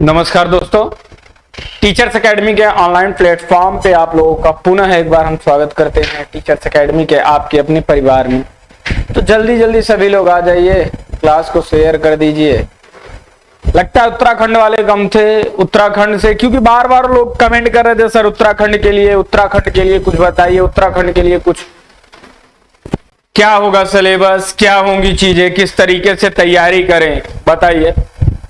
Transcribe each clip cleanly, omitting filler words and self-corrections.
नमस्कार दोस्तों, teachers academy के ऑनलाइन प्लेटफॉर्म पे आप लोगों का पुनः एक बार हम स्वागत करते हैं टीचर्स एकेडमी के आपके अपने परिवार में। तो जल्दी जल्दी सभी लोग आ जाइए, क्लास को शेयर कर दीजिए। लगता है उत्तराखंड वाले कम थे उत्तराखंड से, क्योंकि बार बार लोग कमेंट कर रहे थे सर उत्तराखंड के लिए कुछ बताइए, उत्तराखंड के लिए कुछ क्या होगा सिलेबस, क्या होंगी चीजें, किस तरीके से तैयारी करें बताइए।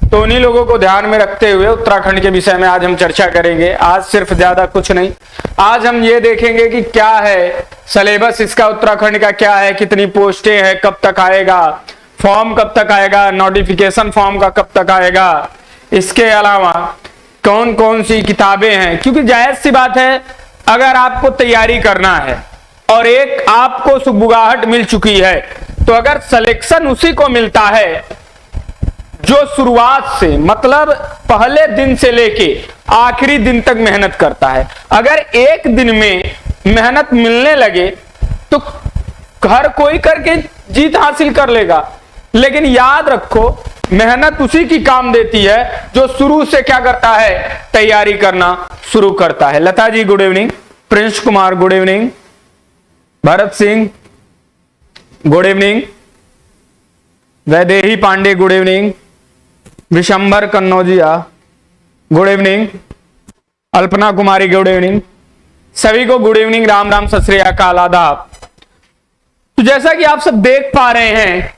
तो उन्हीं लोगों को ध्यान में रखते हुए उत्तराखंड के विषय में आज हम चर्चा करेंगे। आज सिर्फ ज्यादा कुछ नहीं, आज हम ये देखेंगे कि क्या है सिलेबस इसका, उत्तराखंड का क्या है, कितनी पोस्टें हैं, कब तक आएगा फॉर्म, कब तक आएगा नोटिफिकेशन फॉर्म का, कब तक आएगा, इसके अलावा कौन कौन सी किताबें हैं। क्योंकि जायज सी बात है, अगर आपको तैयारी करना है और एक आपको सुगबुगाहट मिल चुकी है, तो अगर सिलेक्शन उसी को मिलता है जो शुरुआत से मतलब पहले दिन से लेके आखिरी दिन तक मेहनत करता है। अगर एक दिन में मेहनत मिलने लगे तो हर कोई करके जीत हासिल कर लेगा, लेकिन याद रखो मेहनत उसी की काम देती है जो शुरू से क्या करता है, तैयारी करना शुरू करता है। Lata ji good evening, Prince Kumar good evening, Bharat Singh good evening, Vaidehi Pandey good evening, Vishambar Kannaujia good evening, Alpana Kumari good evening, सभी को गुड इवनिंग, राम राम, सत श्री अकाल, आदाब। तो जैसा कि आप सब देख पा रहे हैं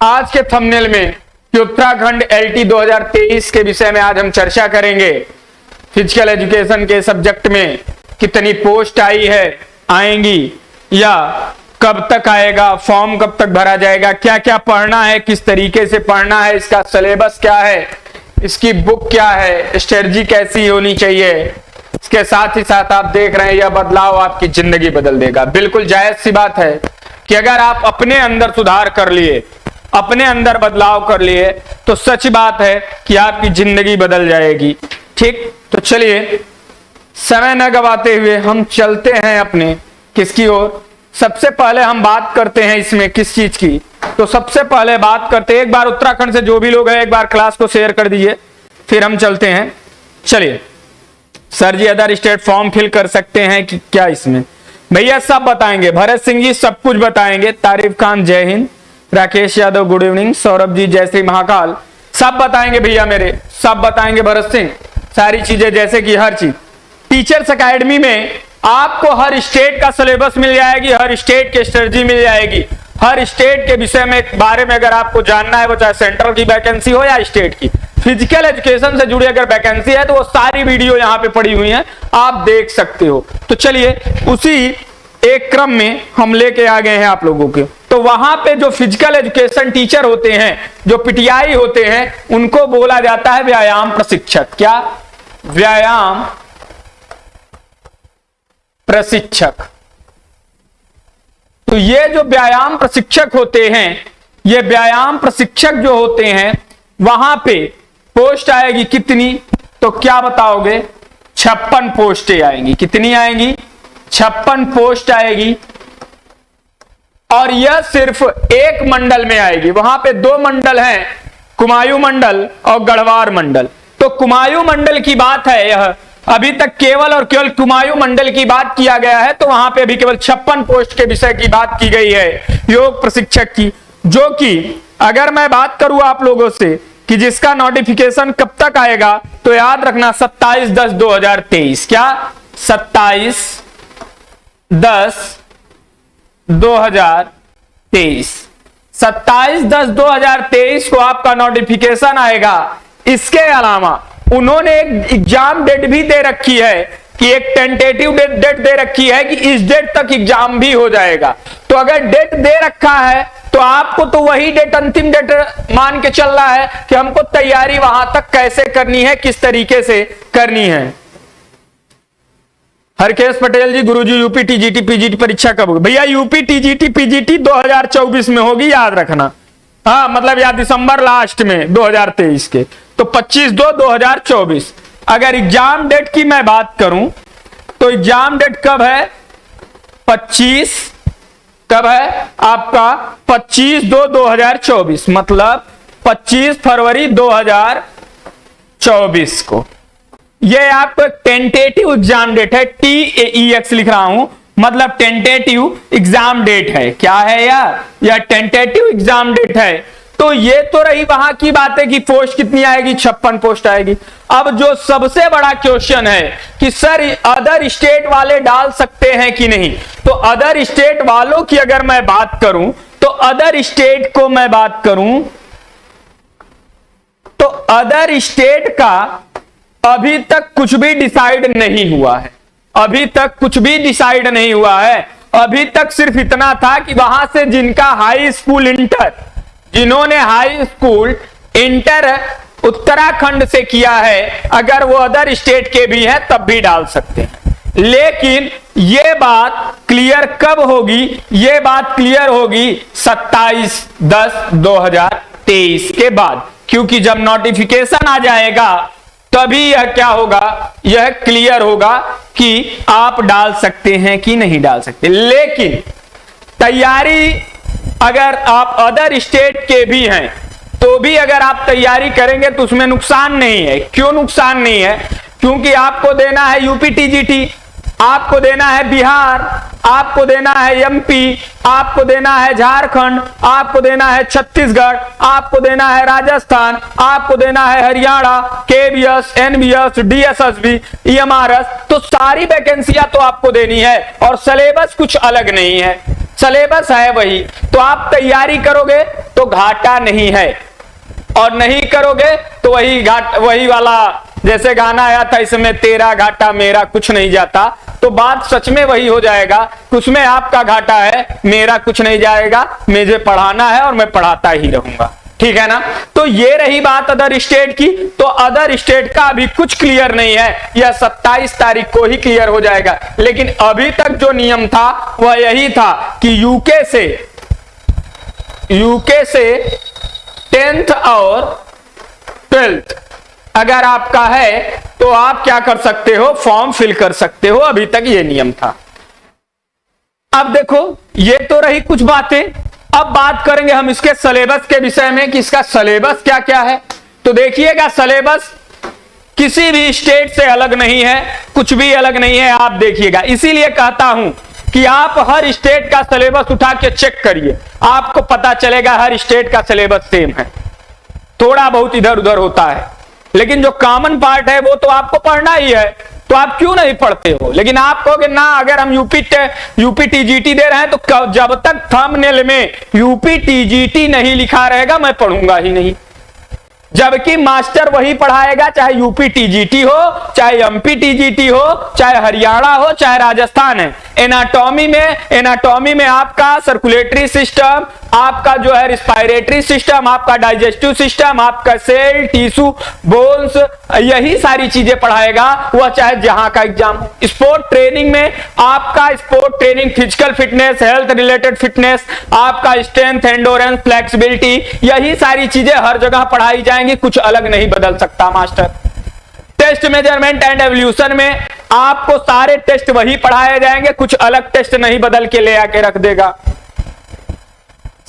आज के थंबनेल में कि उत्तराखंड एलटी 2023 के विषय में आज हम चर्चा करेंगे। फिजिकल एजुकेशन के सब्जेक्ट में कितनी पोस्ट आई है, आएंगी, या कब तक आएगा, फॉर्म कब तक भरा जाएगा, क्या क्या पढ़ना है, किस तरीके से पढ़ना है, इसका सिलेबस क्या है, इसकी बुक क्या है, स्ट्रेटजी कैसी होनी चाहिए। इसके साथ ही साथ आप देख रहे हैं यह बदलाव आपकी जिंदगी बदल देगा। बिल्कुल जायज सी बात है कि अगर आप अपने अंदर सुधार कर लिए, अपने अंदर बदलाव कर लिए, तो सच बात है कि आपकी जिंदगी बदल जाएगी। ठीक, तो चलिए समय न गवाते हुए हम चलते हैं अपने किसकी ओर। सबसे पहले हम बात करते हैं इसमें किस चीज की, तो सबसे पहले बात करते हैं, एक बार उत्तराखंड से जो भी लोग हैं एक बार क्लास को शेयर कर दीजिए, फिर हम चलते हैं। चलिए सर जी अदर स्टेट फॉर्म फिल कर सकते हैं कि क्या, इसमें भैया सब बताएंगे, भरत सिंह जी सब कुछ बताएंगे, तारिफ खान जय हिंद, राकेश यादव गुड इवनिंग, सौरभ जी जय श्री महाकाल, सब बताएंगे भैया मेरे, सब बताएंगे भरत सिंह, सारी चीजें जैसे कि हर चीज। टीचर्स एकेडमी में आपको हर स्टेट का सिलेबस मिल जाएगी, हर स्टेट की स्ट्रेटजी मिल जाएगी, हर स्टेट के विषय में बारे में अगर आपको जानना है, वो चाहे सेंट्रल की वैकेंसी हो या स्टेट की, फिजिकल एजुकेशन से जुड़ी अगर वैकेंसी है तो वो सारी वीडियो यहाँ पे पड़ी हुई हैं, आप देख सकते हो। तो चलिए उसी एक क्रम में हम लेके आ गए हैं आप लोगों के। तो वहां पे जो फिजिकल एजुकेशन टीचर होते हैं, जो पीटीआई होते हैं, उनको बोला जाता है व्यायाम प्रशिक्षक। क्या? व्यायाम प्रशिक्षक। तो ये जो व्यायाम प्रशिक्षक होते हैं, ये व्यायाम प्रशिक्षक जो होते हैं, वहां पे पोस्ट आएगी कितनी, तो क्या बताओगे? 56 पोस्टें आएंगी। कितनी आएंगी? 56 पोस्ट आएगी। और यह सिर्फ एक मंडल में आएगी। वहां पे 2 मंडल हैं, कुमायूं मंडल और गढ़वाल मंडल। तो कुमायूं मंडल की बात है, यह अभी तक केवल और केवल कुमायूं मंडल की बात किया गया है। तो वहां पे अभी केवल 56 पोस्ट के विषय की बात की गई है योग प्रशिक्षक की, जो कि अगर मैं बात करूं आप लोगों से कि जिसका नोटिफिकेशन कब तक आएगा, तो याद रखना 27/10/2023। क्या? 27/10/2023। 27/10/2023 को आपका नोटिफिकेशन आएगा। इसके अलावा उन्होंने एक एग्जाम डेट भी दे रखी है कि एक टेंटेटिव डेट दे रखी है कि इस डेट तक एग्जाम भी हो जाएगा। तो अगर डेट दे रखा है तो आपको तो वही डेट अंतिम डेट मान के चल रहा है कि हमको तैयारी वहां तक कैसे करनी है, किस तरीके से करनी है। हरकेश पटेल जी, गुरुजी यूपी टीजीटी पीजीटी परीक्षा कब होगी? भैया यूपी टीजीटी पीजीटी 2024 में होगी, याद रखना। हाँ, मतलब या दिसंबर लास्ट में 2023 के, तो 25/2/2024। अगर एग्जाम डेट की मैं बात करूं तो एग्जाम डेट कब है? 25 कब है आपका? 25/2/2024, मतलब 25 फरवरी 2024 24 को। ये आपको टेंटेटिव एग्जाम डेट है, TAEX लिख रहा हूं, मतलब टेंटेटिव एग्जाम डेट है। क्या है यार, यह टेंटेटिव एग्जाम डेट है। तो ये तो रही वहां की बात है कि पोस्ट कितनी आएगी, 56 पोस्ट आएगी। अब जो सबसे बड़ा क्वेश्चन है कि सर अदर स्टेट वाले डाल सकते हैं कि नहीं, तो अदर स्टेट वालों की अगर मैं बात करूं, तो अदर स्टेट को मैं बात करूं, तो अदर स्टेट का अभी तक कुछ भी डिसाइड नहीं हुआ है। अभी तक कुछ भी डिसाइड नहीं हुआ है। अभी तक सिर्फ इतना था कि वहां से जिनका हाई स्कूल इंटर, जिन्होंने हाई स्कूल इंटर उत्तराखंड से किया है, अगर वो अदर स्टेट के भी हैं तब भी डाल सकते हैं। लेकिन ये बात क्लियर कब होगी, ये बात क्लियर होगी 27/10/2023 के बाद, क्योंकि जब नोटिफिकेशन आ जाएगा तभी यह क्या होगा, यह क्लियर होगा कि आप डाल सकते हैं कि नहीं डाल सकते। लेकिन तैयारी अगर आप अदर स्टेट के भी हैं तो भी अगर आप तैयारी करेंगे तो उसमें नुकसान नहीं है। क्यों नुकसान नहीं है, क्योंकि आपको देना है यूपी टीजीटी, आपको देना है बिहार, आपको देना है एमपी, आपको देना है झारखंड, आपको देना है छत्तीसगढ़, आपको देना है राजस्थान, आपको देना है Haryana, KVS, NVS, DSSB, EMRS. तो सारी वैकेंसियां तो आपको देनी है और सिलेबस कुछ अलग नहीं है, सिलेबस है वही। तो आप तैयारी करोगे तो घाटा नहीं है, और नहीं करोगे तो वही वाला जैसे गाना आया था, इसमें तेरा घाटा मेरा कुछ नहीं जाता। तो बात सच में वही हो जाएगा, उसमें आपका घाटा है, मेरा कुछ नहीं जाएगा, मुझे पढ़ाना है और मैं पढ़ाता ही रहूंगा। ठीक है ना। तो ये रही बात अदर स्टेट की। तो अदर स्टेट का अभी कुछ क्लियर नहीं है, यह 27 तारीख को ही क्लियर हो जाएगा। लेकिन अभी तक जो नियम था वह यही था कि यूके से 10th और 12th अगर आपका है तो आप क्या कर सकते हो, फॉर्म फिल कर सकते हो। अभी तक ये नियम था। अब देखो ये तो रही कुछ बातें। अब बात करेंगे हम इसके सिलेबस के विषय में कि इसका सिलेबस क्या क्या है। तो देखिएगा सिलेबस किसी भी स्टेट से अलग नहीं है, कुछ भी अलग नहीं है। आप देखिएगा, इसीलिए कहता हूं कि आप हर स्टेट का सिलेबस उठा के चेक करिए, आपको पता चलेगा हर स्टेट का सिलेबस सेम है। थोड़ा बहुत इधर उधर होता है, लेकिन जो कॉमन पार्ट है वो तो आपको पढ़ना ही है। तो आप क्यों नहीं पढ़ते हो? लेकिन आप कहोगे ना, अगर हम यूपी टीजीटी दे रहे हैं तो जब तक थंबनेल में यूपी टीजीटी नहीं लिखा रहेगा मैं पढ़ूंगा ही नहीं। जबकि मास्टर वही पढ़ाएगा, चाहे यूपी टीजीटी हो, चाहे एमपी टीजीटी हो, चाहे हरियाणा हो, चाहे राजस्थान है। एनाटॉमी में आपका सर्कुलेटरी सिस्टम, आपका जो है रिस्पायरेटरी सिस्टम, आपका डाइजेस्टिव सिस्टम, आपका सेल, टिश्यू, बोन्स, यही सारी चीजें पढ़ाएगा, वह चाहे जहां का एग्जाम हो। स्पोर्ट ट्रेनिंग में आपका sport training, physical fitness, health related fitness, आपका स्ट्रेंथ, एंडोरेंस, फ्लेक्सिबिलिटी, यही सारी चीजें हर जगह पढ़ाई जाएंगी, कुछ अलग नहीं बदल सकता master. Test measurement and evolution में आपको सारे टेस्ट वही पढ़ाए जाएंगे, कुछ अलग टेस्ट नहीं बदल के ले आके रख देगा।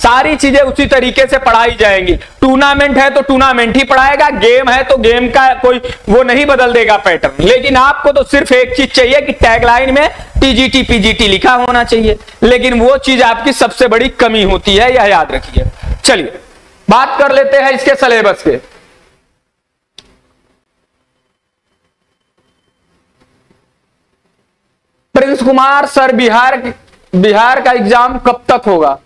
सारी चीजें उसी तरीके से पढ़ाई जाएंगी। टूर्नामेंट है तो टूर्नामेंट ही पढ़ाएगा, गेम है तो गेम का कोई वो नहीं बदल देगा पैटर्न। लेकिन आपको तो सिर्फ एक चीज चाहिए कि टैगलाइन में टीजीटी पीजीटी लिखा होना चाहिए, लेकिन वो चीज आपकी सबसे बड़ी कमी होती है, यह याद रखिए। चलिए बात कर लेते हैं इसके सिलेबस के। प्रिंस कुमार सर, बिहार का एग्जाम कब तक होगा?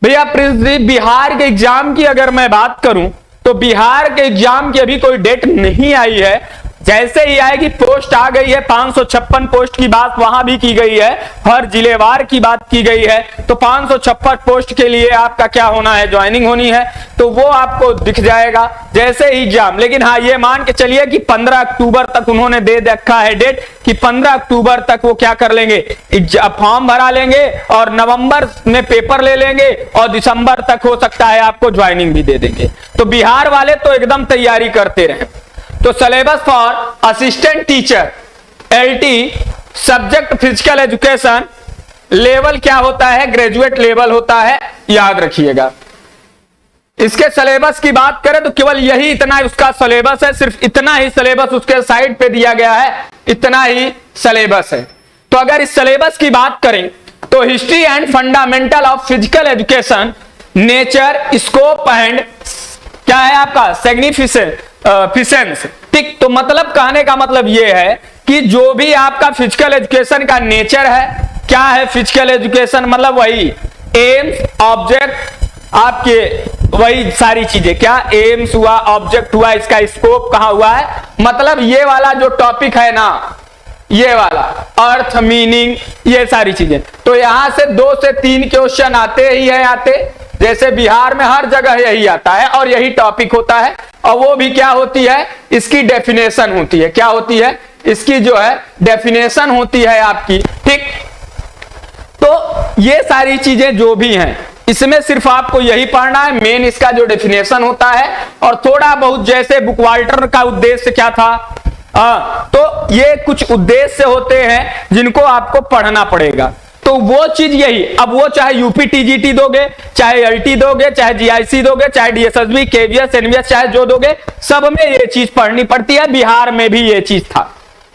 भैया प्रिंस जी, बिहार के एग्जाम की अगर मैं बात करूं तो बिहार के एग्जाम की अभी कोई डेट नहीं आई है। जैसे ही आएगी, पोस्ट आ गई है, 556 पोस्ट की बात वहां भी की गई है, हर जिलेवार की बात की गई है। तो 556 पोस्ट के लिए आपका क्या होना है, ज्वाइनिंग होनी है, तो वो आपको दिख जाएगा जैसे ही एग्जाम। लेकिन हाँ, ये मान के चलिए कि 15 अक्टूबर तक उन्होंने दे रखा है डेट कि 15 अक्टूबर तक वो क्या कर लेंगे, फॉर्म भरा लेंगे और नवंबर में पेपर ले लेंगे और दिसंबर तक हो सकता है आपको ज्वाइनिंग भी दे देंगे। तो बिहार वाले तो एकदम तैयारी करते रहे। तो syllabus for assistant teacher LT subject physical education level क्या होता है, ग्रेजुएट लेवल होता है, याद रखिएगा। इसके सिलेबस की बात करें तो केवल यही इतना उसका सिलेबस है, सिर्फ इतना ही सिलेबस उसके साइड पे दिया गया है, इतना ही सिलेबस है। तो अगर इस सिलेबस की बात करें तो history and fundamental of physical education, nature, scope and क्या है आपका सिग्निफिकेंस। ठीक, तो मतलब कहने का मतलब यह है कि जो भी आपका फिजिकल एजुकेशन का नेचर है, क्या है फिजिकल एजुकेशन मतलब वही एम्स, ऑब्जेक्ट, आपके वही सारी चीजें, क्या एम्स हुआ, ऑब्जेक्ट हुआ, इसका स्कोप कहां हुआ है, मतलब ये वाला जो टॉपिक है ना, ये वाला अर्थ, मीनिंग, ये सारी चीजें। तो यहां से 2 से 3 क्वेश्चन आते ही है, आते, जैसे बिहार में हर जगह यही आता है और यही टॉपिक होता है। और वो भी क्या होती है, इसकी डेफिनेशन होती है, क्या होती है, इसकी जो है डेफिनेशन होती है आपकी। ठीक, तो ये सारी चीजें जो भी हैं इसमें सिर्फ आपको यही पढ़ना है, मेन इसका जो डेफिनेशन होता है और थोड़ा बहुत जैसे बुकवाल्टर का उद्देश्य क्या था, तो ये कुछ उद्देश्य होते हैं जिनको आपको पढ़ना पड़ेगा। तो वो चीज यही, अब वो चाहे यूपी टीजीटी दोगे, चाहे एलटी दोगे, चाहे जीआईसी दोगे, चाहे डीएसएसबी, केवीएस, एनवीएस, चाहे जो दोगे, सब में ये चीज पढ़नी पड़ती है। बिहार में भी ये चीज था।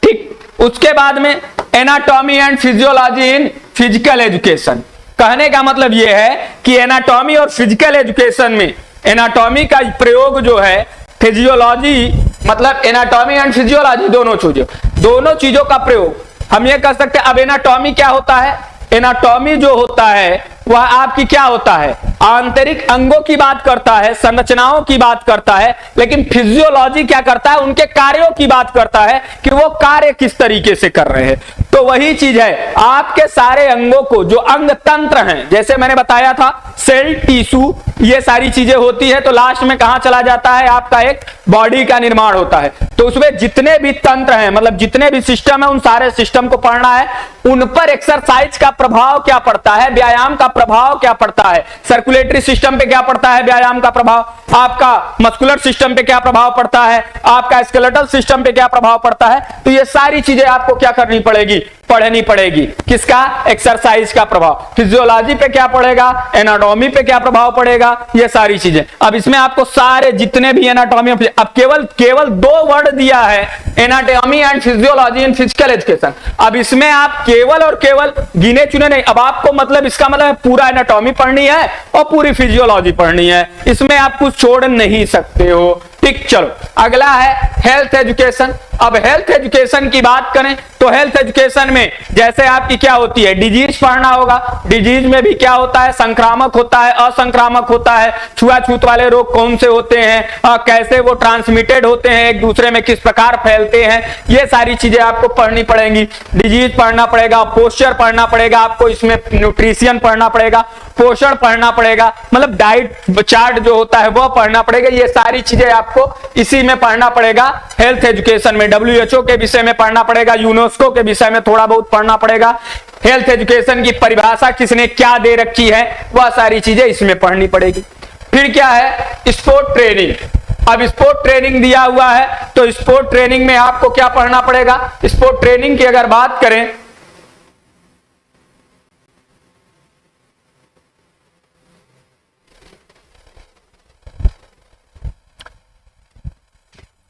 ठीक, उसके बाद में anatomy and physiology in physical education. कहने का मतलब यह है कि एनाटॉमी और फिजिकल एजुकेशन में एनाटॉमी का प्रयोग जो है, फिजियोलॉजी मतलब एनाटॉमी एंड फिजियोलॉजी दोनों चीजों का प्रयोग हम ये कह सकते हैं। अब एनाटॉमी क्या होता है, एनाटॉमी जो होता है वह आपकी क्या होता है, आंतरिक अंगों की बात करता है, संरचनाओं की बात करता है। लेकिन फिजियोलॉजी क्या करता है, उनके कार्यों की बात करता है कि वो कार्य किस तरीके से कर रहे हैं। तो वही चीज है, आपके सारे अंगों को जो अंग तंत्र हैं, जैसे मैंने बताया था सेल, टिश्यू, ये सारी चीजें होती है, तो लास्ट में कहां चला जाता है, आपका एक बॉडी का निर्माण होता है। तो उसमें जितने भी तंत्र हैं, मतलब जितने भी सिस्टम है, उन सारे सिस्टम को पढ़ना है। उन पर एक्सरसाइज का प्रभाव क्या पड़ता है, व्यायाम का प्रभाव क्या पड़ता है, सर्कुलेटरी सिस्टम पे क्या पड़ता है व्यायाम का प्रभाव, आपका मस्कुलर सिस्टम पे क्या प्रभाव पड़ता है, आपका स्केलेटल सिस्टम पे क्या प्रभाव पड़ता है। तो ये सारी चीजें आपको क्या करनी पड़ेगी, पढ़नी पड़ेगी। किसका, एक्सरसाइज का प्रभाव। फिजियोलॉजी पे क्या पड़ेगा, एनाटॉमी पे क्या प्रभाव पड़ेगा, ये सारी चीजें। अब इसमें आपको सारे जितने भी एनाटॉमी, अब केवल 2 वर्ड दिया है, anatomy and physiology in physical education. अब इसमें आप केवल और केवल गिने चुने नहीं, अब आपको मतलब इसका मतलब पूरा एनाटॉमी पढ़नी है और पूरी फिजियोलॉजी पढ़नी है, इसमें आप कुछ छोड़ नहीं सकते हो। ठीक, चलो अगला है हेल्थ एजुकेशन। अब हेल्थ एजुकेशन की बात करें तो हेल्थ एजुकेशन में जैसे आपकी क्या होती है, डिजीज पढ़ना होगा। डिजीज में भी क्या होता है, संक्रामक होता है, असंक्रामक होता है, छुआछूत वाले रोग कौन से होते हैं, कैसे वो ट्रांसमिटेड होते हैं, एक दूसरे में किस प्रकार फैलते हैं, ये सारी चीजें आपको पढ़नी पड़ेंगी। डिजीज पढ़ना पड़ेगा, पोस्चर पढ़ना पड़ेगा आपको, इसमें न्यूट्रिशन पढ़ना पड़ेगा, पोषण पढ़ना पड़ेगा, मतलब डाइट चार्ट जो होता है वो पढ़ना पड़ेगा। ये सारी चीजें आपको इसी में पढ़ना पड़ेगा हेल्थ एजुकेशन में। WHO के विषय में पढ़ना पड़ेगा, यूनेस्को के विषय में थोड़ा बहुत पढ़ना पड़ेगा। हेल्थ एजुकेशन की परिभाषा किसने क्या दे रखी है, वह सारी चीजें इसमें पढ़नी पड़ेगी। फिर क्या है, स्पोर्ट ट्रेनिंग। अब स्पोर्ट ट्रेनिंग दिया हुआ है तो स्पोर्ट ट्रेनिंग में आपको क्या पढ़ना पड़ेगा। स्पोर्ट ट्रेनिंग की अगर बात करें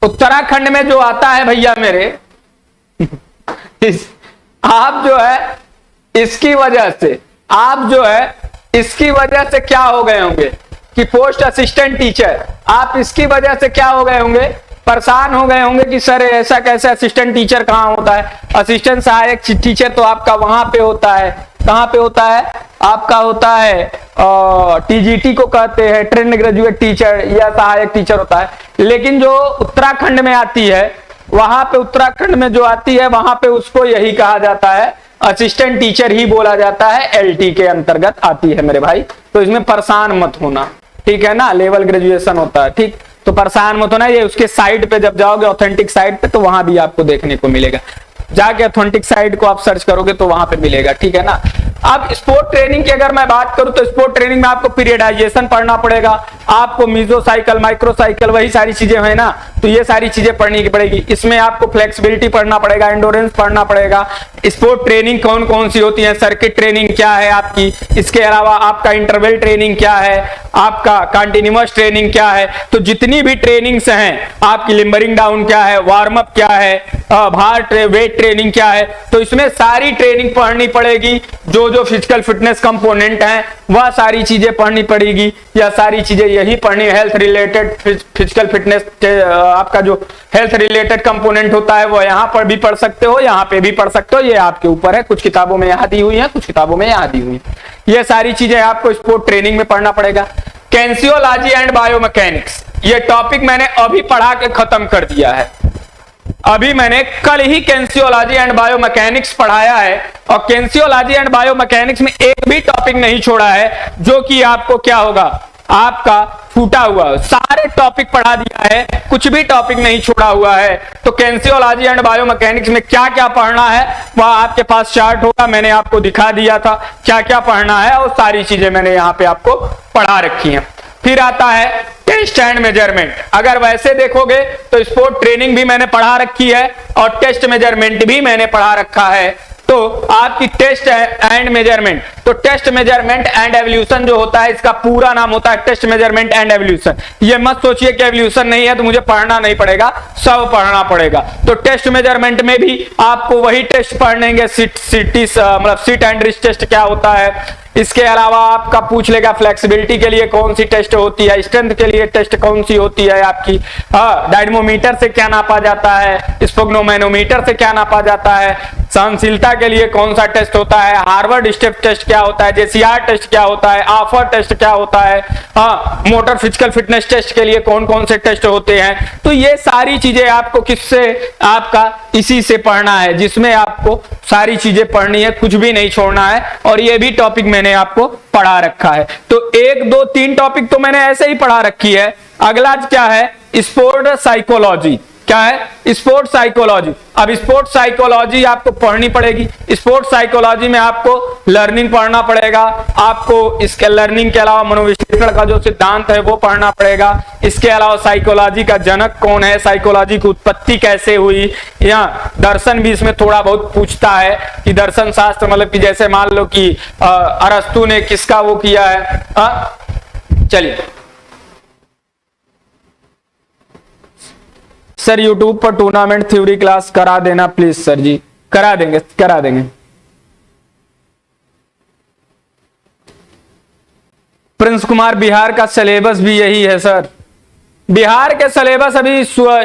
उत्तराखंड में जो आता है भैया मेरे आप जो है इसकी वजह से, आप जो है इसकी वजह से क्या हो गए होंगे कि पोस्ट असिस्टेंट टीचर, आप इसकी वजह से क्या हो गए होंगे, परेशान हो गए होंगे कि सर ऐसा कैसे असिस्टेंट टीचर कहाँ होता है। असिस्टेंट सहायक टीचर तो आपका वहां पे होता है, कहां पे होता है, आपका होता है टीजीटी को कहते हैं, ट्रेंड ग्रेजुएट टीचर या सहायक टीचर होता है। लेकिन जो उत्तराखंड में आती है, वहां पे उत्तराखंड में जो आती है वहां पे उसको यही कहा जाता है, असिस्टेंट टीचर ही बोला जाता है, एलटी के अंतर्गत आती है मेरे भाई। तो इसमें परेशान मत होना, ठीक है ना, लेवल ग्रेजुएशन होता है। ठीक, तो परेशान मत होना, ये उसके साइट पे जब जाओगे ऑथेंटिक साइट पे तो वहां भी आपको देखने को मिलेगा। जाके ऑथेंटिक साइट को आप सर्च करोगे तो वहां पे मिलेगा, ठीक है ना। अब स्पोर्ट ट्रेनिंग की अगर मैं बात करूं तो स्पोर्ट ट्रेनिंग में आपको पीरियडाइजेशन पढ़ना पड़ेगा, आपको मीजोसाइकिल, माइक्रोसाइकिल, वही सारी चीजें है ना, तो ये सारी चीजें पढ़नी की पड़ेगी। इसमें आपको फ्लेक्सिबिलिटी पढ़ना पड़ेगा, एंडोरेंस पढ़ना पड़ेगा, स्पोर्ट ट्रेनिंग कौन कौन सी होती है, सर्किट ट्रेनिंग क्या है आपकी, इसके अलावा आपका इंटरवल ट्रेनिंग क्या है, आपका कंटिन्यूअस ट्रेनिंग क्या है। तो जितनी भी ट्रेनिंग्स हैं, आपकी लिम्बरिंग डाउन क्या है, वार्म अप क्या है, भार वेट ट्रेनिंग क्या है, तो इसमें सारी ट्रेनिंग पढ़नी पड़ेगी। जो जो फिजिकल फिटनेस कंपोनेंट हैं वह सारी चीजें पढ़नी पड़ेगी। या सारी चीजें यही पढ़नी, हेल्थ रिलेटेड फिजिकल फिटनेस आपका जो हेल्थ रिलेटेड कंपोनेंट होता है वो यहाँ पर भी पढ़ सकते हो, यहाँ पे भी पढ़ सकते हो, ये आपके ऊपर है। कुछ किताबों में यहाँ दी हुई है, कुछ किताबों में यहाँ दी हुई है। ये सारी चीजें आपको स्पोर्ट ट्रेनिंग में पढ़ना पड़ेगा। कैंसियोलॉजी एंड बायोमैकेनिक्स, ये टॉपिक मैंने अभी पढ़ा के खत्म कर दिया है। अभी मैंने कल ही कैंसियोलॉजी एंड बायोमैकेनिक्स पढ़ाया है, और कैंसियोलॉजी एंड बायोमैकेनिक्स में एक भी टॉपिक नहीं छोड़ा है जो कि आपको क्या होगा, आपका छूटा हुआ। सारे टॉपिक पढ़ा दिया है, कुछ भी टॉपिक नहीं छोड़ा हुआ है। तो कैंसियोलॉजी एंड बायोमैकेनिक्स में क्या क्या पढ़ना है वह आपके पास चार्ट होगा, मैंने आपको दिखा दिया था क्या क्या पढ़ना है, और सारी चीजें मैंने यहाँ पे आपको पढ़ा रखी हैं। फिर आता है टेस्ट एंड मेजरमेंट। अगर वैसे देखोगे तो स्पोर्ट ट्रेनिंग भी मैंने पढ़ा रखी है और टेस्ट मेजरमेंट भी मैंने पढ़ा रखा है। तो आपकी टेस्ट एंड मेजरमेंट, तो टेस्ट मेजरमेंट एंड एवोल्यूशन जो होता है, इसका पूरा नाम होता है टेस्ट मेजरमेंट एंड एवोल्यूशन। ये मत सोचिए कि एवोल्यूशन नहीं है तो मुझे पढ़ना नहीं पड़ेगा, सब पढ़ना पड़ेगा। तो टेस्ट मेजरमेंट में भी आपको वही टेस्ट पढ़नेंगे, मतलब सीट एंड रिस्ट टेस्ट क्या होता है। इसके अलावा आपका पूछ लेगा फ्लेक्सिबिलिटी के लिए कौन सी टेस्ट होती है, स्ट्रेंथ के लिए टेस्ट कौन सी होती है आपकी, डायनेमोमीटर से क्या नापा जाता है, स्फोग्नोमैनोमीटर से क्या नापा जाता है, सहनशीलता के लिए कौन सा टेस्ट होता है, हार्वर्ड स्टेप टेस्ट क्या होता है, जेसीआर टेस्ट क्या होता है, आफर टेस्ट क्या होता है, मोटर फिजिकल फिटनेस टेस्ट के लिए कौन कौन से टेस्ट होते हैं। तो ये सारी चीजें आपको किससे, आपका इसी से पढ़ना है, जिसमें आपको सारी चीजें पढ़नी है, कुछ भी नहीं छोड़ना है। और ये भी टॉपिक मैंने आपको पढ़ा रखा है। तो 1 2 3 टॉपिक तो मैंने ऐसे ही पढ़ा रखी है। अगला क्या है, स्पोर्ट साइकोलॉजी। क्या है, स्पोर्ट साइकोलॉजी। अब स्पोर्ट साइकोलॉजी आपको पढ़नी पड़ेगी। स्पोर्ट साइकोलॉजी में आपको लर्निंग पढ़ना पड़ेगा, आपको इसके लर्निंग के अलावा मनोविश्लेषण का जो सिद्धांत है वो पढ़ना पड़ेगा। इसके अलावा साइकोलॉजी का जनक कौन है, साइकोलॉजी की उत्पत्ति कैसे हुई, या दर्शन भी इसमें थोड़ा बहुत पूछता है कि दर्शन शास्त्र मतलब कि जैसे मान लो कि अरस्तु ने किसका वो किया है। चलिए सर यूट्यूब पर टूर्नामेंट थ्योरी क्लास करा देना प्लीज। सर जी करा देंगे, करा देंगे। प्रिंस कुमार, बिहार का सिलेबस भी यही है सर। बिहार के सिलेबस अभी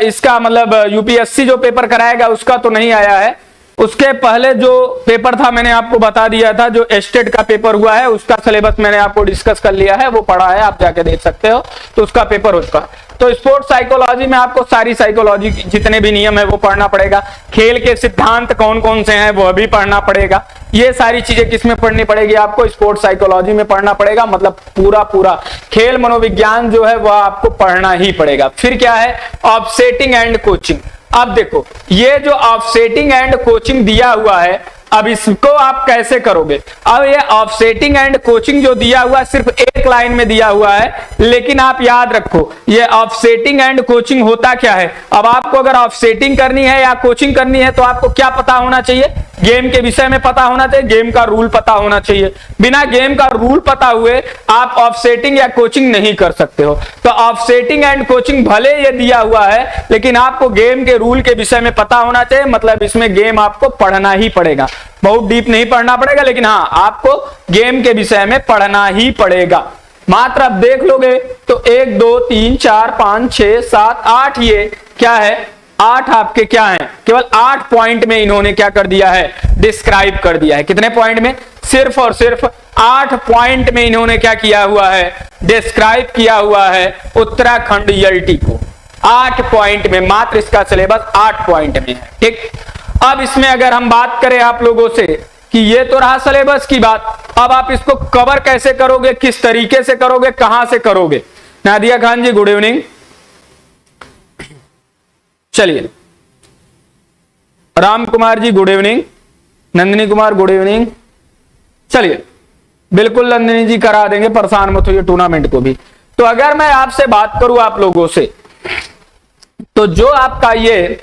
इसका मतलब यूपीएससी जो पेपर कराएगा उसका तो नहीं आया है। उसके पहले जो पेपर था मैंने आपको बता दिया था, जो स्टेट का पेपर हुआ है उसका सिलेबस मैंने आपको डिस्कस कर लिया है, वो पढ़ा है, आप जाके देख सकते हो। तो उसका पेपर हो चुका। तो स्पोर्ट्स साइकोलॉजी में आपको सारी साइकोलॉजी जितने भी नियम है वो पढ़ना पड़ेगा। खेल के सिद्धांत कौन कौन से हैं वो भी पढ़ना पड़ेगा। ये सारी चीजें किसमें पढ़नी पड़ेगी, आपको स्पोर्ट्स साइकोलॉजी में पढ़ना पड़ेगा। मतलब पूरा खेल मनोविज्ञान जो है वह आपको पढ़ना ही पड़ेगा। फिर क्या है, ऑफसेटिंग एंड कोचिंग। अब देखो ये जो ऑफसेटिंग एंड कोचिंग दिया हुआ है, अब इसको आप कैसे करोगे। अब ये ऑफसेटिंग एंड कोचिंग जो दिया हुआ है सिर्फ एक लाइन में दिया हुआ है, लेकिन आप याद रखो ये ऑफसेटिंग एंड कोचिंग होता क्या है। अब आपको अगर ऑफसेटिंग करनी है या कोचिंग करनी है तो आपको क्या पता होना चाहिए, गेम के विषय में पता होना चाहिए, गेम का रूल पता होना चाहिए। बिना गेम का रूल पता हुए आप ऑफसेटिंग या कोचिंग नहीं कर सकते हो। तो ऑफसेटिंग एंड कोचिंग भले ये दिया हुआ है, लेकिन आपको गेम के रूल के विषय में पता होना चाहिए। मतलब इसमें गेम आपको पढ़ना ही पड़ेगा, बहुत डीप नहीं पढ़ना पड़ेगा, लेकिन हाँ आपको गेम के विषय में पढ़ना ही पड़ेगा। मात्र आप देख लोगे तो 1 2 3 4 5 6 7 8 ये क्या है, 8 आपके क्या हैं, केवल 8 पॉइंट में इन्होंने क्या कर दिया है, डिस्क्राइब कर दिया है। कितने पॉइंट में, सिर्फ और सिर्फ 8 पॉइंट में इन्होंने क्या किया हुआ है, डिस्क्राइब किया हुआ है उत्तराखंड ईएलटी को। 8 पॉइंट में, मात्र इसका सिलेबस 8 पॉइंट में है। ठीक, अब इसमें अगर हम बात करें आप लोगों से कि ये तो रहा सिलेबस की बात, अब आप इसको कवर कैसे करोगे, किस तरीके से करोगे, कहां से करोगे। Nadia Khan ji good evening. चलिए, Ram Kumar ji good evening, Nandini Kumar good evening. चलिए बिल्कुल नंदिनी जी करा देंगे, परेशान मत होइए टूर्नामेंट को भी। तो अगर मैं आपसे बात करूं आप लोगों से तो जो आपका ये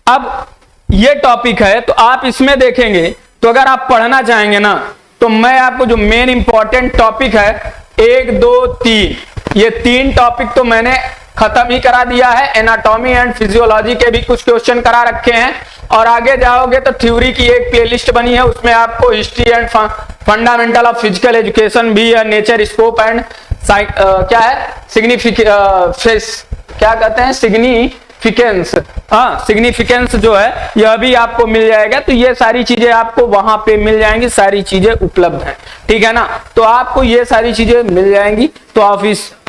अब ये टॉपिक है तो आप इसमें देखेंगे, तो अगर आप पढ़ना चाहेंगे ना तो मैं आपको जो मेन इंपॉर्टेंट टॉपिक है 1 2 3, ये 3 टॉपिक तो मैंने खत्म ही करा दिया है। एनाटॉमी एंड फिजियोलॉजी के भी कुछ क्वेश्चन करा रखे हैं, और आगे जाओगे तो थ्योरी की एक प्लेलिस्ट बनी है, उसमें आपको history and fundamental of physical education भी है, नेचर स्कोप एंड क्या है क्या कहते हैं सिग्निफिकेंस, हाँ सिग्निफिकेंस जो है यह भी आपको मिल जाएगा। तो ये सारी चीजें आपको वहां पे मिल जाएंगी, सारी चीजें उपलब्ध हैं, ठीक है ना। तो आपको ये सारी चीजें मिल जाएंगी। तो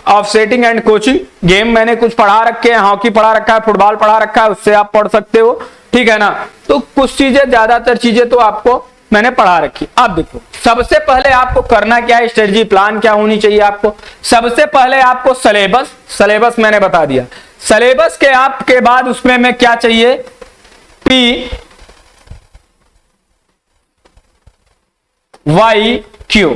ऑफसेटिंग एंड कोचिंग गेम मैंने कुछ पढ़ा रखे हैं, हॉकी पढ़ा रखा है, फुटबॉल पढ़ा रखा है, उससे आप पढ़ सकते हो, ठीक है ना। तो कुछ चीजें, ज्यादातर चीजें तो आपको मैंने पढ़ा रखी। अब देखो सबसे पहले आपको करना क्या है, स्ट्रेटजी प्लान क्या होनी चाहिए आपको। सबसे पहले आपको सिलेबस मैंने बता दिया। सिलेबस के आपके बाद उसमें में क्या चाहिए, PYQ।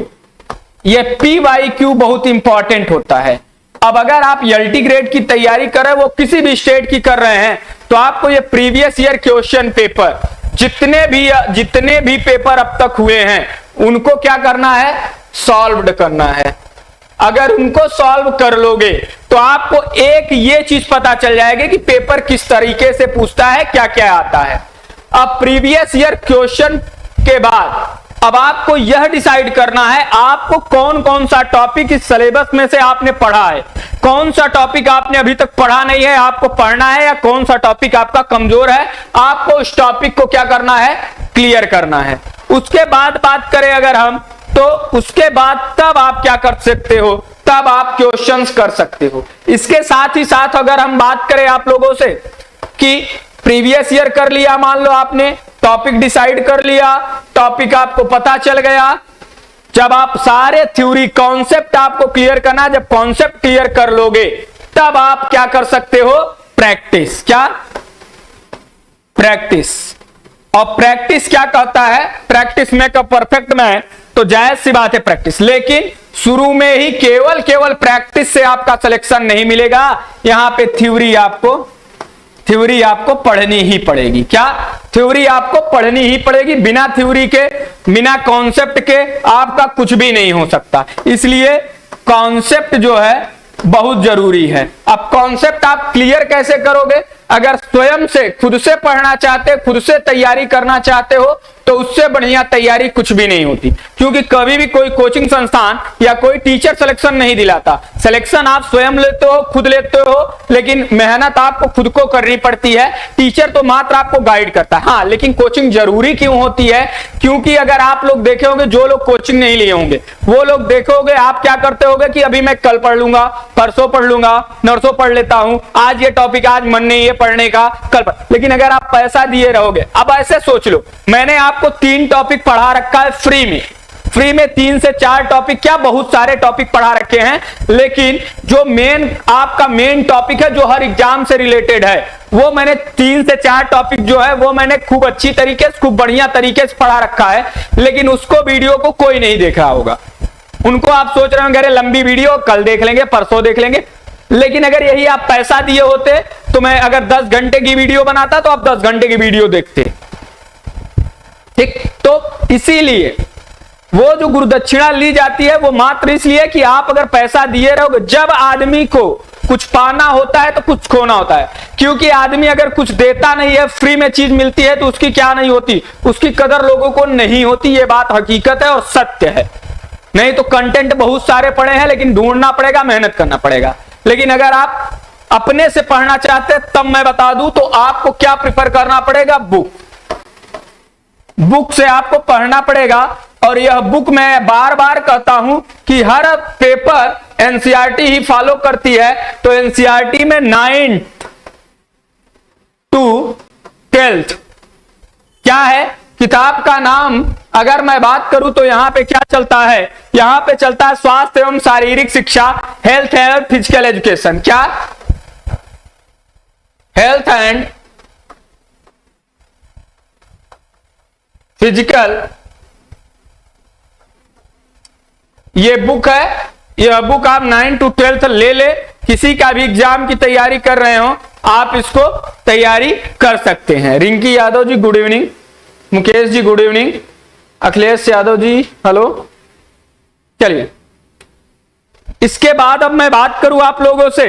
ये PYQ बहुत इंपॉर्टेंट होता है। अब अगर आप एलटी ग्रेड की तैयारी कर रहे हैं, वो किसी भी स्टेट की कर रहे हैं, तो आपको ये प्रीवियस ईयर क्वेश्चन पेपर जितने भी पेपर अब तक हुए हैं उनको क्या करना है, सॉल्व करना है। अगर उनको सॉल्व कर लोगे तो आपको एक ये चीज पता चल जाएगी कि पेपर किस तरीके से पूछता है, क्या क्या आता है। अब प्रीवियस ईयर क्वेश्चन के बाद अब आपको यह डिसाइड करना है आपको कौन कौन सा टॉपिक इस सिलेबस में से आपने पढ़ा है, कौन सा टॉपिक आपने अभी तक पढ़ा नहीं है आपको पढ़ना है, या कौन सा टॉपिक आपका कमजोर है, आपको उस टॉपिक को क्या करना है, क्लियर करना है। उसके बाद बात करें अगर हम, तो उसके बाद तब आप क्या कर सकते हो, तब आप क्वेश्चंस कर सकते हो। इसके साथ ही साथ अगर हम बात करें आप लोगों से कि प्रीवियस ईयर कर लिया, मान लो आपने टॉपिक डिसाइड कर लिया, टॉपिक आपको पता चल गया, जब आप सारे थ्योरी कॉन्सेप्ट आपको क्लियर करना, जब कॉन्सेप्ट क्लियर कर लोगे तब आप क्या कर सकते हो, प्रैक्टिस। क्या प्रैक्टिस, और प्रैक्टिस क्या कहता है, practice make a perfect man, तो जायज सी बात है प्रैक्टिस, लेकिन शुरू में ही केवल प्रैक्टिस से आपका सिलेक्शन नहीं मिलेगा। यहां पे थ्योरी आपको पढ़नी ही पड़ेगी। क्या थ्योरी आपको पढ़नी ही पड़ेगी, बिना थ्योरी के, बिना कॉन्सेप्ट के आपका कुछ भी नहीं हो सकता। इसलिए कॉन्सेप्ट जो है बहुत जरूरी है। अब कॉन्सेप्ट आप क्लियर कैसे करोगे, अगर स्वयं से खुद से पढ़ना चाहते, खुद से तैयारी करना चाहते हो, तो उससे बढ़िया तैयारी कुछ भी नहीं होती, क्योंकि कभी भी कोई कोचिंग संस्थान या कोई टीचर सिलेक्शन नहीं दिलाता। सिलेक्शन आप स्वयं लेते हो, खुद लेते हो, लेकिन मेहनत आपको खुद को करनी पड़ती है। टीचर तो मात्र आपको गाइड करता है। हाँ, लेकिन कोचिंग जरूरी क्यों होती है, क्योंकि अगर आप लोग देखे होंगे, जो लोग कोचिंग नहीं लिए होंगे वो लोग देखोगे आप क्या करते होगे कि अभी मैं कल पढ़ लूंगा, परसों पढ़ लूंगा, नरसों पढ़ लेता हूं, आज ये टॉपिक आज मन नहीं है पढ़ने का, कल पढ़। लेकिन अगर आप पैसा दिए रहोगे, अब ऐसे सोच लो, मैंने आपको 3 टॉपिक पढ़ा रखा है फ्री में 3 से 4 टॉपिक, क्या बहुत सारे टॉपिक पढ़ा रखे हैं, लेकिन जो आपका मेन टॉपिक है जो हर एग्जाम से रिलेटेड है, वो मैंने 3 से 4 टॉपिक जो है वो मैंने खूब अच्छी तरीके से, खूब बढ़िया तरीके से पढ़ा रखा है, लेकिन उसको वीडियो को कोई नहीं देख रहा होगा। उनको आप सोच रहे होंगे अरे लंबी वीडियो, कल देख लेंगे, परसों देख लेंगे, लेकिन अगर यही आप पैसा दिए होते तो मैं अगर 10 घंटे की वीडियो बनाता तो आप 10 घंटे की वीडियो देखते। ठीक, तो इसीलिए वो जो गुरुदक्षिणा ली जाती है वो मात्र इसलिए कि आप अगर पैसा दिए रहोगे, जब आदमी को कुछ पाना होता है तो कुछ खोना होता है, क्योंकि आदमी अगर कुछ देता नहीं है, फ्री में चीज मिलती है, तो उसकी क्या नहीं होती, उसकी कदर लोगों को नहीं होती। ये बात हकीकत है और सत्य है। नहीं तो कंटेंट बहुत सारे पड़े हैं, लेकिन ढूंढना पड़ेगा, मेहनत करना पड़ेगा। लेकिन अगर आप अपने से पढ़ना चाहते हैं, तब मैं बता दूं तो आपको क्या प्रिफर करना पड़ेगा, बुक से आपको पढ़ना पड़ेगा। और यह बुक मैं बार बार कहता हूं कि हर पेपर एनसीईआरटी ही फॉलो करती है, तो एनसीईआरटी में 9th to 12th क्या है, किताब का नाम अगर मैं बात करूं तो यहां पे क्या चलता है, यहां पे चलता है स्वास्थ्य एवं शारीरिक शिक्षा, हेल्थ एंड फिजिकल एजुकेशन। क्या, हेल्थ एंड फिजिकल, ये बुक है। यह बुक आप 9 to 12th ले ले, किसी का भी एग्जाम की तैयारी कर रहे हो आप इसको तैयारी कर सकते हैं। Rinki Yadav ji good evening, Mukesh ji good evening, Akhilesh Yadav ji hello. चलिए इसके बाद अब मैं बात करूं आप लोगों से,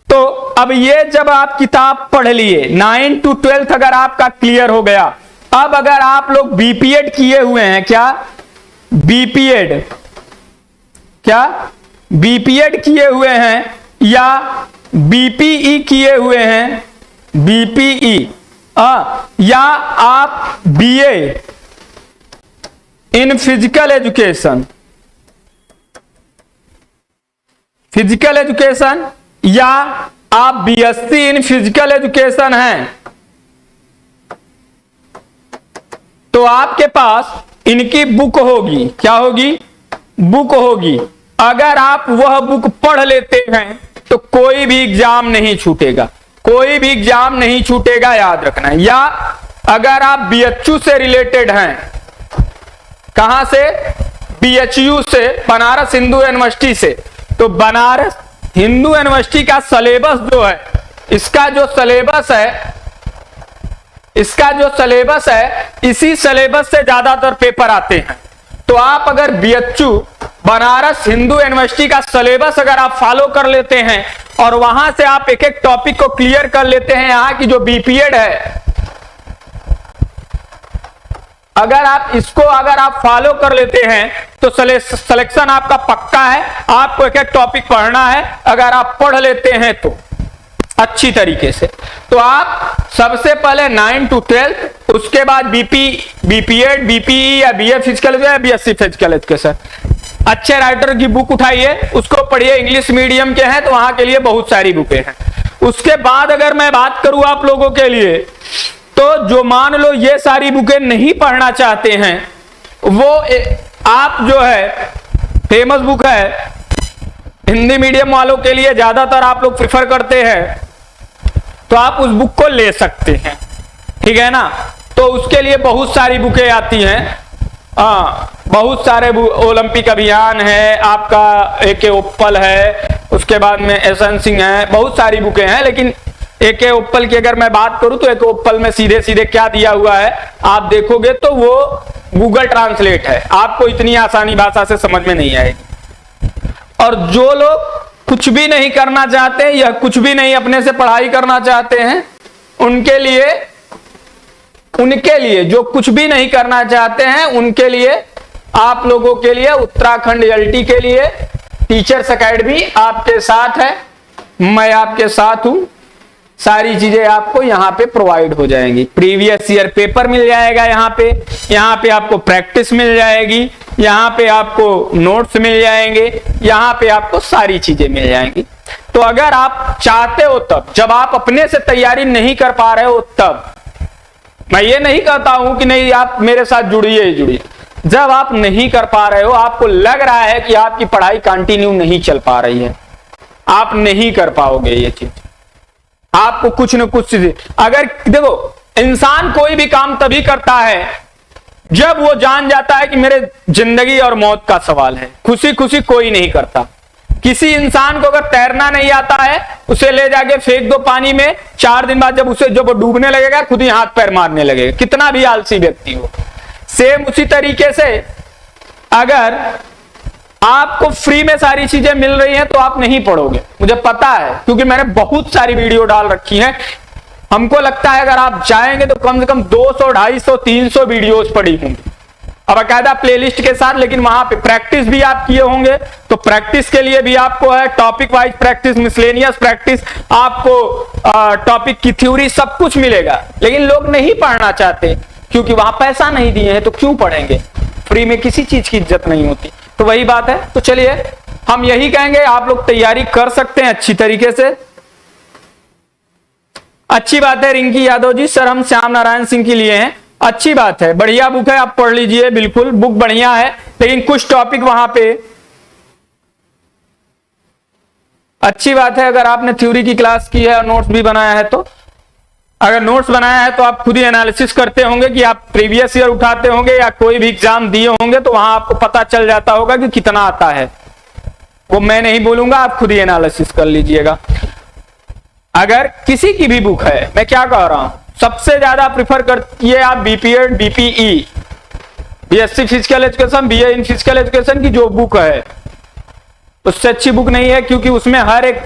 तो अब ये जब आप किताब पढ़ लिए 9 to 12 अगर आपका क्लियर हो गया, अब अगर आप लोग बीपीएड किए हुए हैं, क्या बीपीएड, क्या बीपीएड किए हुए हैं या बीपीई किए हुए हैं, बीपीई या आप BA in physical education, physical education या आप बीएससी इन फिजिकल एजुकेशन हैं, तो आपके पास इनकी बुक होगी, क्या होगी, बुक होगी। अगर आप वह बुक पढ़ लेते हैं तो कोई भी एग्जाम नहीं छूटेगा, कोई भी एग्जाम नहीं छूटेगा, याद रखना। या अगर आप बीएचयू से रिलेटेड हैं, कहां से, बीएचयू से, बनारस हिंदू यूनिवर्सिटी से, तो बनारस हिंदू यूनिवर्सिटी का सिलेबस जो है, इसका जो सिलेबस है, इसका जो सिलेबस है, इसी सिलेबस से ज्यादातर पेपर आते हैं। तो आप अगर बीएचयू बनारस हिंदू यूनिवर्सिटी का सिलेबस अगर आप फॉलो कर लेते हैं और वहां से आप एक एक टॉपिक को क्लियर कर लेते हैं, यहां की जो बीपीएड है, अगर आप इसको अगर आप फॉलो कर लेते हैं तो सिलेक्शन आपका पक्का है। आपको एक एक टॉपिक पढ़ना है, अगर आप पढ़ लेते हैं तो अच्छी तरीके से, तो आप सबसे पहले 9 to 12, उसके बाद बीपीएड, बीपीई या बीए फिजिकल या बीएससी फिजिकल एजुकेशन, अच्छे राइटर की बुक उठाइए, उसको पढ़िए। इंग्लिश मीडियम के हैं तो वहां के लिए बहुत सारी बुकें हैं। उसके बाद अगर मैं बात करूं आप लोगों के लिए, तो जो मान लो ये सारी बुकें नहीं पढ़ना चाहते हैं, वो आप जो है फेमस बुक है हिंदी मीडियम वालों के लिए ज्यादातर आप लोग प्रिफर करते हैं, तो आप उस बुक को ले सकते हैं, ठीक है ना। तो उसके लिए बहुत सारी बुकें आती हैं, बहुत सारे ओलंपिक अभियान है, आपका एके ओप्पल है, उसके बाद में एसएन सिंह है, बहुत सारी बुकें हैं। लेकिन एके ओप्पल की अगर मैं बात करूं तो एके ओप्पल में सीधे सीधे क्या दिया हुआ है आप देखोगे तो वो गूगल ट्रांसलेट है, आपको इतनी आसानी भाषा से समझ में नहीं आएगी। और जो लोग कुछ भी नहीं करना चाहते या कुछ भी नहीं अपने से पढ़ाई करना चाहते हैं, उनके लिए जो कुछ भी नहीं करना चाहते हैं उनके लिए, आप लोगों के लिए उत्तराखंड एलटी के लिए टीचर्स एकेडमी आपके साथ है, मैं आपके साथ हूं। सारी चीजें आपको यहाँ पे प्रोवाइड हो जाएंगी। प्रीवियस ईयर पेपर मिल जाएगा यहाँ पे आपको प्रैक्टिस मिल जाएगी, यहाँ पे आपको नोट्स मिल जाएंगे, यहाँ पे आपको सारी चीजें मिल जाएंगी। तो अगर आप चाहते हो तब, जब आप अपने से तैयारी नहीं कर पा रहे हो तब, मैं ये नहीं कहता हूं कि नहीं आप मेरे साथ जुड़िए, जब आप नहीं कर पा रहे हो, आपको लग रहा है कि आपकी पढ़ाई कंटिन्यू नहीं चल पा रही है, आप नहीं कर पाओगे ये चीज, आपको कुछ न कुछ चीजें, अगर देखो इंसान कोई भी काम तभी करता है जब वो जान जाता है कि मेरे जिंदगी और मौत का सवाल है। खुशी खुशी कोई नहीं करता। किसी इंसान को अगर तैरना नहीं आता है, उसे ले जाके फेंक दो पानी में, 4 दिन बाद जब वो डूबने लगेगा खुद ही हाथ पैर मारने लगेगा, कितना भी आलसी व्यक्ति हो। सेम उसी तरीके से अगर आपको फ्री में सारी चीजें मिल रही हैं तो आप नहीं पढ़ोगे, मुझे पता है, क्योंकि मैंने बहुत सारी वीडियो डाल रखी हैं। हमको लगता है अगर आप जाएंगे तो कम से कम 200, 250, 300 वीडियोस पड़ी होंगी, अब बाकायदा प्लेलिस्ट के साथ। लेकिन वहां पे प्रैक्टिस भी आप किए होंगे, तो प्रैक्टिस के लिए भी आपको है topic wise practice, miscellaneous practice, आपको टॉपिक की थ्योरी सब कुछ मिलेगा। लेकिन लोग नहीं पढ़ना चाहते क्योंकि वहां पैसा नहीं दिए हैं, तो क्यों पढ़ेंगे। फ्री में किसी चीज की इज्जत नहीं होती, तो वही बात है। तो चलिए हम यही कहेंगे, आप लोग तैयारी कर सकते हैं अच्छी तरीके से। अच्छी बात है रिंकी यादव जी, सर हम श्याम नारायण सिंह के लिए हैं, अच्छी बात है, बढ़िया बुक है, आप पढ़ लीजिए, बिल्कुल बुक बढ़िया है। लेकिन कुछ टॉपिक वहां पे अच्छी बात है, अगर आपने थ्योरी की क्लास की है और नोट्स भी बनाया है, तो अगर नोट्स बनाया है तो आप खुद ही एनालिसिस करते होंगे कि आप प्रीवियस ईयर उठाते होंगे या कोई भी एग्जाम दिए होंगे, तो वहां आपको पता चल जाता होगा कि कितना आता है। वो मैं नहीं बोलूंगा, आप खुद ही एनालिसिस कर लीजिएगा। अगर किसी की भी बुक है, मैं क्या कह रहा हूं, सबसे ज्यादा प्रिफर करती आप BPEd BPE, BSc physical education, BA in physical education की जो बुक है उससे अच्छी बुक नहीं है, क्योंकि उसमें हर एक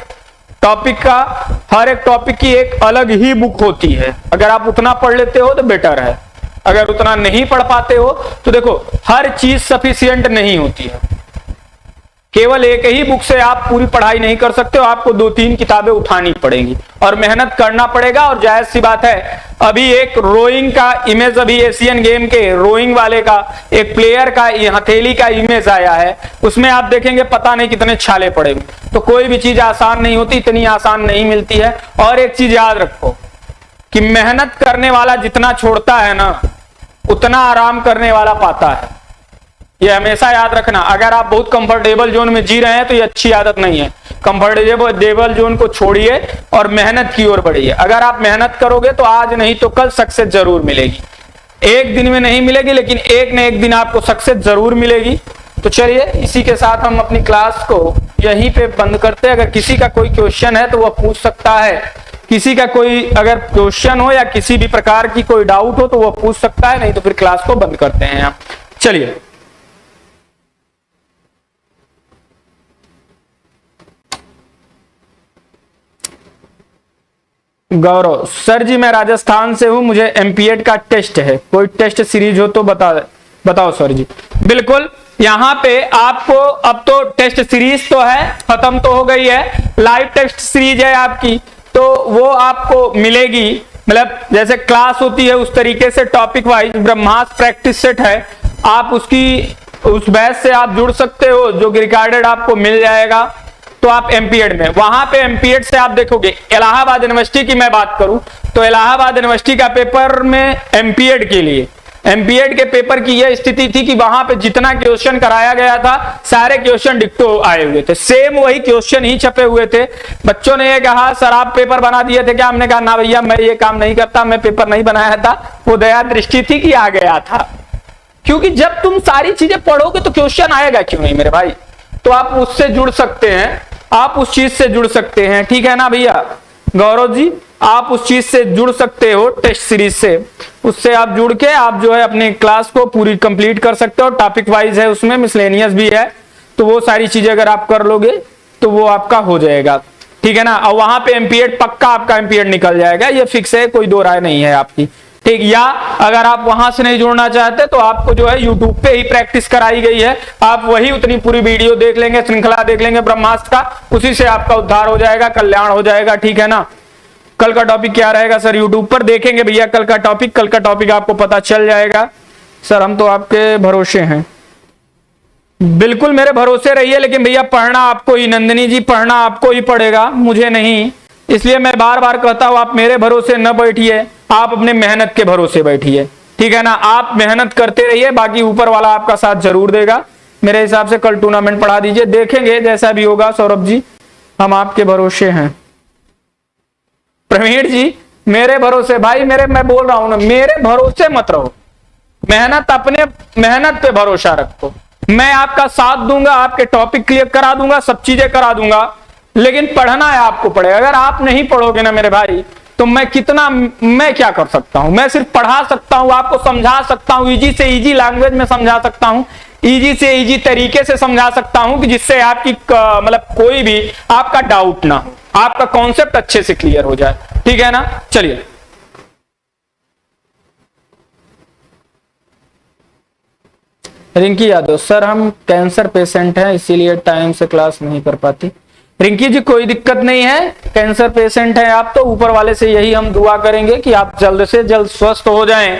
टॉपिक की एक अलग ही बुक होती है। अगर आप उतना पढ़ लेते हो तो बेटर है, अगर उतना नहीं पढ़ पाते हो तो देखो हर चीज सफिशिएंट नहीं होती है। केवल एक ही बुक से आप पूरी पढ़ाई नहीं कर सकते हो, आपको 2-3 किताबें उठानी पड़ेंगी और मेहनत करना पड़ेगा। और जायज सी बात है, अभी एक रोइंग का इमेज, अभी एशियन गेम के रोइंग वाले का एक प्लेयर का हथेली का इमेज आया है, उसमें आप देखेंगे पता नहीं कितने छाले पड़े हुए। तो कोई भी चीज आसान नहीं होती, इतनी आसान नहीं मिलती है। और एक चीज याद रखो कि मेहनत करने वाला जितना छोड़ता है ना, उतना आराम करने वाला पाता है। ये हमेशा याद रखना। अगर आप बहुत कंफर्टेबल जोन में जी रहे हैं तो ये अच्छी आदत नहीं है। कंफर्टेबल जोन को छोड़िए और मेहनत की ओर बढ़िए। अगर आप मेहनत करोगे तो आज नहीं तो कल सक्सेस जरूर मिलेगी। एक दिन में नहीं मिलेगी, लेकिन एक न एक दिन आपको सक्सेस जरूर मिलेगी। तो चलिए, इसी के साथ हम अपनी क्लास को यहीं पे बंद करते हैं। अगर किसी का कोई क्वेश्चन है तो वह पूछ सकता है। किसी का कोई अगर क्वेश्चन हो या किसी भी प्रकार की कोई डाउट हो तो वह पूछ सकता है, नहीं तो फिर क्लास को बंद करते हैं हम। चलिए, गौरव सर जी, मैं राजस्थान से हूं, मुझे एमपीएड का टेस्ट है, कोई टेस्ट सीरीज हो तो बताओ सर जी। बिल्कुल, यहाँ पे आपको अब तो टेस्ट सीरीज तो है, खत्म तो हो गई है, लाइव टेस्ट सीरीज है आपकी, तो वो आपको मिलेगी। मतलब जैसे क्लास होती है उस तरीके से टॉपिक वाइज ब्रह्मास्त्र प्रैक्टिस सेट है, आप उस बैच से आप जुड़ सकते हो, जो रिकॉर्डेड आपको मिल जाएगा। तो आप एमपीएड में, वहां पे एमपीएड से आप देखोगे, इलाहाबाद यूनिवर्सिटी की मैं बात करूं तो इलाहाबाद यूनिवर्सिटी का पेपर में एमपीएड के लिए, एमपीएड के पेपर की यह स्थिति थी कि वहां पे जितना क्वेश्चन कराया गया था सारे क्वेश्चन डिक्टो आए हुए थे, सेम वही क्वेश्चन ही छपे हुए थे। बच्चों ने ये कहा सर आप पेपर बना दिए थे क्या? हमने कहा ना भैया, मैं ये काम नहीं करता, मैं पेपर नहीं बनाया था, वो दया दृष्टि थी कि आ गया था। क्योंकि जब तुम सारी चीजें पढ़ोगे तो क्वेश्चन आएगा क्यों नहीं मेरे भाई। तो आप उससे जुड़ सकते हैं, आप उस चीज से जुड़ सकते हैं, ठीक है ना भैया। गौरव जी, आप उस चीज से जुड़ सकते हो, टेस्ट सीरीज से, उससे आप जुड़ के आप जो है अपनी क्लास को पूरी कंप्लीट कर सकते हो। टॉपिक वाइज है, उसमें मिसलेनियस भी है, तो वो सारी चीजें अगर आप कर लोगे तो वो आपका हो जाएगा, ठीक है ना। और वहां पे एमपीएड पक्का आपका एमपीएड निकल जाएगा, ये फिक्स है, कोई दो राय नहीं है आपकी, ठीक। या अगर आप वहां से नहीं जुड़ना चाहते तो आपको जो है यूट्यूब पे ही प्रैक्टिस कराई गई है, आप वही उतनी पूरी वीडियो देख लेंगे, श्रृंखला देख लेंगे ब्रह्मास्त्र का, उसी से आपका उद्धार हो जाएगा, कल्याण हो जाएगा, ठीक है ना। कल का टॉपिक क्या रहेगा सर? यूट्यूब पर देखेंगे भैया कल का टॉपिक आपको पता चल जाएगा। सर हम तो आपके भरोसे हैं। बिल्कुल मेरे भरोसे रहिए, लेकिन भैया पढ़ना आपको ही, नंदिनी जी पढ़ना आपको ही पड़ेगा, मुझे नहीं। इसलिए मैं बार बार कहता हूं आप मेरे भरोसे न बैठिए, आप अपने मेहनत के भरोसे बैठिए, ठीक है ना। आप मेहनत करते रहिए, बाकी ऊपर वाला आपका साथ जरूर देगा। मेरे हिसाब से कल टूर्नामेंट पढ़ा दीजिए, देखेंगे जैसा भी होगा। सौरभ जी हम आपके भरोसे हैं। प्रवीण जी मेरे भरोसे, भाई मैं बोल रहा हूं ना, मेरे भरोसे मत रहो, अपने मेहनत पे भरोसा रखो। मैं आपका साथ दूंगा, आपके टॉपिक क्लियर करा दूंगा, सब चीजें करा दूंगा, लेकिन पढ़ना है आपको पड़ेगा। अगर आप नहीं पढ़ोगे ना मेरे भाई तो मैं क्या कर सकता हूं? मैं सिर्फ पढ़ा सकता हूं, आपको समझा सकता हूं, इजी से इजी लैंग्वेज में समझा सकता हूं, इजी से इजी तरीके से समझा सकता हूं कि जिससे आपकी मतलब कोई भी आपका डाउट ना हो, आपका कॉन्सेप्ट अच्छे से क्लियर हो जाए, ठीक है ना। चलिए, रिंकी यादव सर हम कैंसर पेशेंट हैं इसीलिए टाइम से क्लास नहीं कर पाती। रिंकी जी कोई दिक्कत नहीं है, कैंसर पेशेंट है आप तो ऊपर वाले से यही हम दुआ करेंगे कि आप जल्द से जल्द स्वस्थ हो जाएं।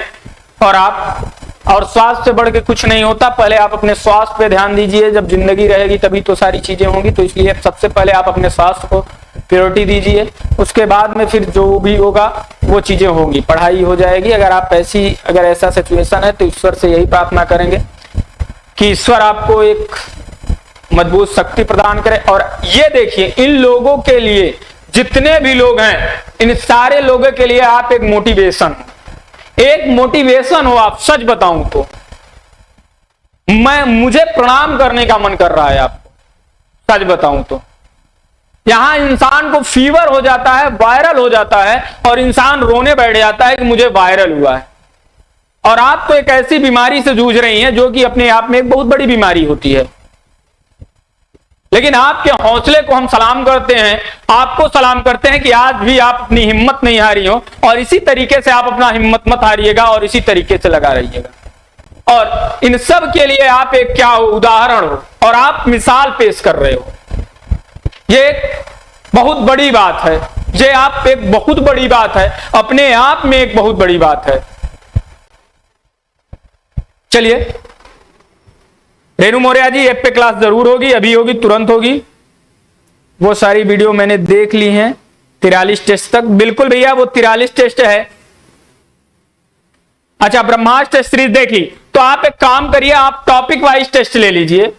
और स्वास्थ्य से बढ़ के कुछ नहीं होता, पहले आप अपने स्वास्थ्य पे ध्यान दीजिए। जब जिंदगी रहेगी तभी तो सारी चीजें होंगी, तो इसलिए सबसे पहले आप अपने स्वास्थ्य को प्रायोरिटी दीजिए, उसके बाद में फिर जो भी होगा वो चीजें होंगी, पढ़ाई हो जाएगी। अगर ऐसा सिचुएशन है तो ईश्वर से यही प्रार्थना करेंगे कि ईश्वर आपको एक मजबूत शक्ति प्रदान करे। और ये देखिए, इन लोगों के लिए, जितने भी लोग हैं, इन सारे लोगों के लिए आप एक मोटिवेशन हो। आप सच बताऊं तो मुझे प्रणाम करने का मन कर रहा है आपको, सच बताऊं तो यहां इंसान को फीवर हो जाता है, वायरल हो जाता है और इंसान रोने बैठ जाता है कि मुझे वायरल हुआ है। और आप तो एक ऐसी बीमारी से जूझ रही हैं जो कि अपने आप में एक बहुत बड़ी बीमारी होती है। लेकिन आपके हौसले को हम सलाम करते हैं, आपको सलाम करते हैं कि आज भी आप अपनी हिम्मत नहीं हारी हो और इसी तरीके से आप अपना हिम्मत मत हारिएगा और इसी तरीके से लगा रहिएगा। और इन सब के लिए आप एक क्या हो, उदाहरण हो और आप मिसाल पेश कर रहे हो। ये एक बहुत बड़ी बात है, ये आप एक बहुत बड़ी बात है, अपने आप में एक बहुत बड़ी बात है। चलिए, रेणु मौर्य जी ऐप पे क्लास जरूर होगी, अभी होगी, तुरंत होगी। वो सारी वीडियो मैंने देख ली हैं 43 टेस्ट तक। बिल्कुल भैया, वो 43 टेस्ट है। अच्छा, ब्रह्मास्त्र टेस्ट सीरीज देख ली तो आप एक काम करिए, आप टॉपिक वाइज टेस्ट ले लीजिए।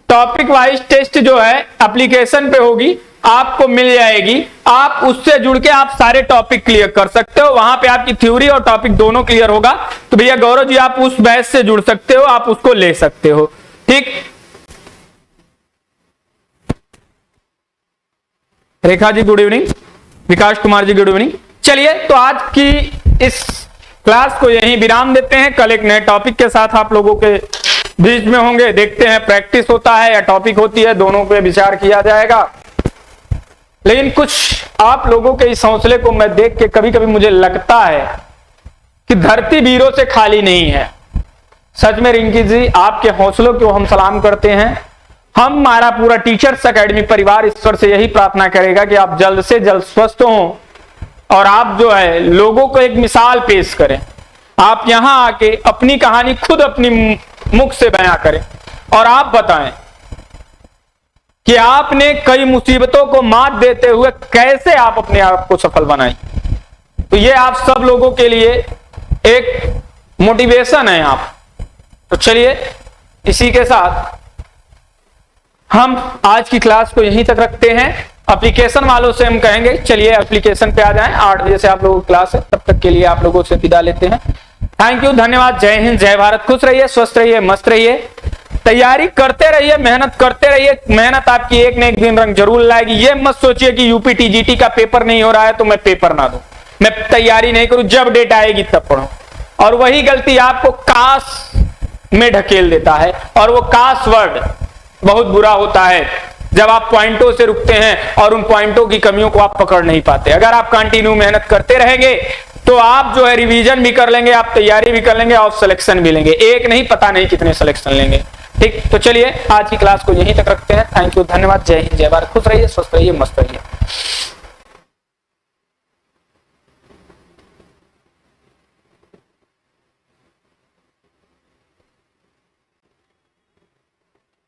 टॉपिक वाइज टेस्ट जो है एप्लीकेशन पे होगी, आपको मिल जाएगी। आप उससे जुड़ के आप सारे टॉपिक क्लियर कर सकते हो। वहां पे आपकी थ्योरी और टॉपिक दोनों क्लियर होगा। तो भैया गौरव जी, आप उस बैच से जुड़ सकते हो, आप उसको ले सकते हो। ठीक, रेखा जी गुड इवनिंग, विकास कुमार जी गुड इवनिंग। चलिए, तो आज की इस क्लास को यहीं विराम देते हैं। कल एक नए टॉपिक के साथ आप लोगों के बीच में होंगे। देखते हैं प्रैक्टिस होता है या टॉपिक होती है, दोनों पे विचार किया जाएगा। लेकिन कुछ आप लोगों के इस हौसले को मैं देख के कभी कभी मुझे लगता है कि धरती वीरों से खाली नहीं है। सच में रिंकी जी, आपके हौसलों को हम सलाम करते हैं। हमारा पूरा टीचर्स एकेडमी परिवार ईश्वर से यही प्रार्थना करेगा कि आप जल्द से जल्द स्वस्थ हों और आप जो है लोगों को एक मिसाल पेश करें। आप यहां आके अपनी कहानी खुद अपनी मुख से बयां करें और आप बताएं कि आपने कई मुसीबतों को मात देते हुए कैसे आप अपने आप को सफल बनाई। तो ये आप सब लोगों के लिए एक मोटिवेशन है आप। तो चलिए, इसी के साथ हम आज की क्लास को यहीं तक रखते हैं। एप्लीकेशन वालों से हम कहेंगे चलिए एप्लीकेशन पे आ जाएं। 8 बजे से आप लोगों की क्लास है, तब तक के लिए आप लोगों से विदा लेते हैं। थैंक यू, धन्यवाद। जय हिंद, जय भारत। खुश रहिए, स्वस्थ रहिए, मस्त रहिए, तैयारी करते रहिए, मेहनत करते रहिए। मेहनत आपकी एक न एक दिन रंग जरूर लाएगी। ये मत सोचिए कि यूपी टीजीटी का पेपर नहीं हो रहा है तो मैं पेपर ना दूं, मैं तैयारी नहीं करूं, जब डेट आएगी तब पढ़ूं। और वही गलती आपको काश में ढकेल देता है और वो काश वर्ड बहुत बुरा होता है जब आप पॉइंटों से रुकते हैं और उन पॉइंटों की कमियों को आप पकड़ नहीं पाते। अगर आप कंटिन्यू मेहनत करते रहेंगे तो आप जो है रिवीजन भी कर लेंगे, आप तैयारी भी कर लेंगे और सिलेक्शन भी लेंगे। एक नहीं, पता नहीं कितने सिलेक्शन लेंगे। ठीक, तो चलिए आज की क्लास को यहीं तक रखते हैं। थैंक यू, धन्यवाद। जय हिंद, जय भारत। खुश रहिए, स्वस्थ रहिए, मस्त रहिए।